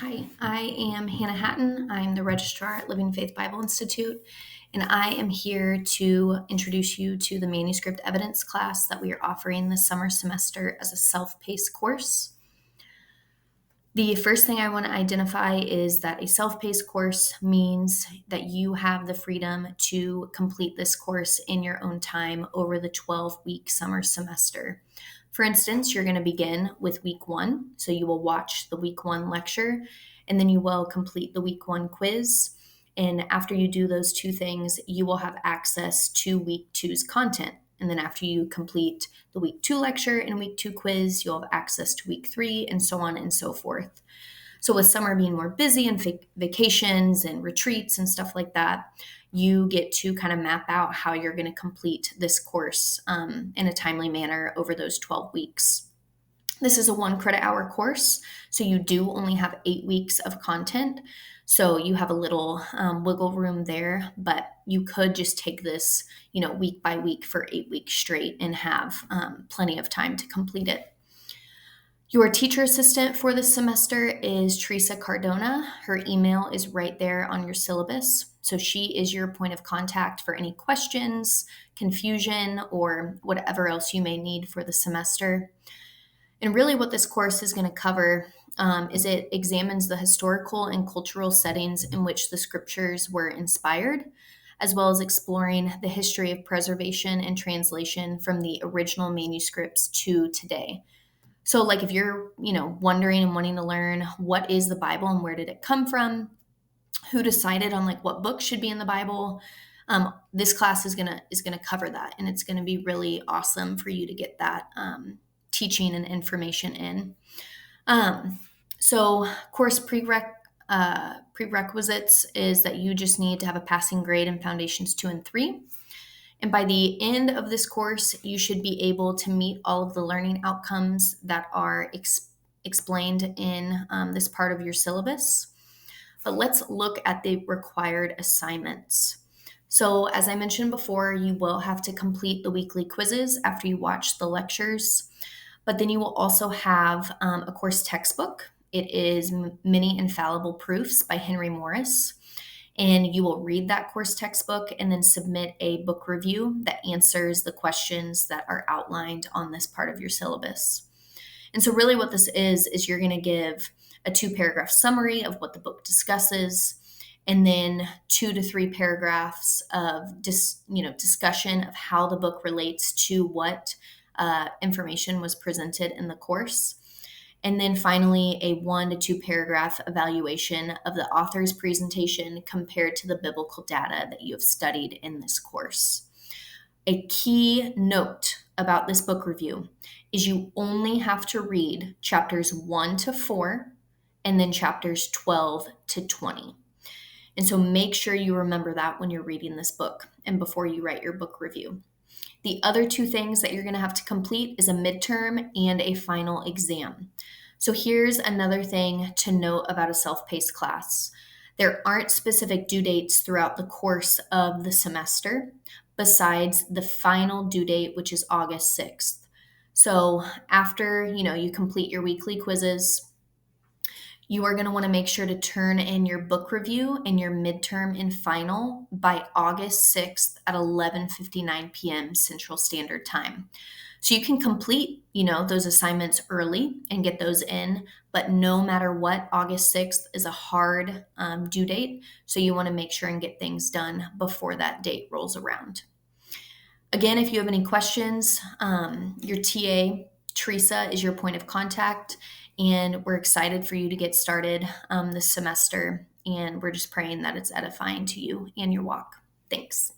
Hi, I am Hannah Hatton. I'm the registrar at Living Faith Bible Institute, and I am here to introduce you to the Manuscript Evidence class that we are offering this summer semester as a self-paced course. The first thing I want to identify is that a self-paced course means that you have the freedom to complete this course in your own time over the 12-week summer semester. For instance, you're going to begin with week 1, so you will watch the week 1 lecture, and then you will complete the week 1 quiz. And after you do those two things, you will have access to week 2's content. And then after you complete the week 2 lecture and week 2 quiz, you'll have access to week 3 and so on and so forth. So with summer being more busy and vacations and retreats and stuff like that, you get to kind of map out how you're going to complete this course in a timely manner over those 12 weeks. This is a 1 credit hour course, so you do only have 8 weeks of content. So you have a little wiggle room there, but you could just take this, week by week for 8 weeks straight and have plenty of time to complete it. Your teacher assistant for this semester is Teresa Cardona. Her email is right there on your syllabus. So she is your point of contact for any questions, confusion, or whatever else you may need for the semester. And really what this course is going to cover is it examines the historical and cultural settings in which the scriptures were inspired, as well as exploring the history of preservation and translation from the original manuscripts to today. So like if you're, wondering and wanting to learn what is the Bible and where did it come from, who decided on like what books should be in the Bible, this class is gonna cover that, and it's gonna be really awesome for you to get that teaching and information in. So course prerequisites is that you just need to have a passing grade in Foundations 2 and 3. And by the end of this course, you should be able to meet all of the learning outcomes that are explained in this part of your syllabus. But let's look at the required assignments. So as I mentioned before, you will have to complete the weekly quizzes after you watch the lectures. But then you will also have a course textbook. It is Many Infallible Proofs by Henry Morris. And you will read that course textbook and then submit a book review that answers the questions that are outlined on this part of your syllabus. And so really what this is you're going to give a 2-paragraph summary of what the book discusses, and then 2 to 3 paragraphs of discussion of how the book relates to what information was presented in the course. And then finally, a 1 to 2 paragraph evaluation of the author's presentation compared to the biblical data that you have studied in this course. A key note about this book review is you only have to read chapters 1 to 4 and then chapters 12 to 20. And so make sure you remember that when you're reading this book and before you write your book review. The other 2 things that you're going to have to complete is a midterm and a final exam. So here's another thing to note about a self-paced class. There aren't specific due dates throughout the course of the semester besides the final due date, which is August 6th. So after, you complete your weekly quizzes, you are going to want to make sure to turn in your book review and your midterm and final by August 6th at 11:59 p.m. Central Standard Time. So you can complete, those assignments early and get those in, but no matter what, August 6th is a hard due date. So you want to make sure and get things done before that date rolls around. Again, if you have any questions, your TA, Teresa, is your point of contact. And we're excited for you to get started this semester. And we're just praying that it's edifying to you and your walk. Thanks.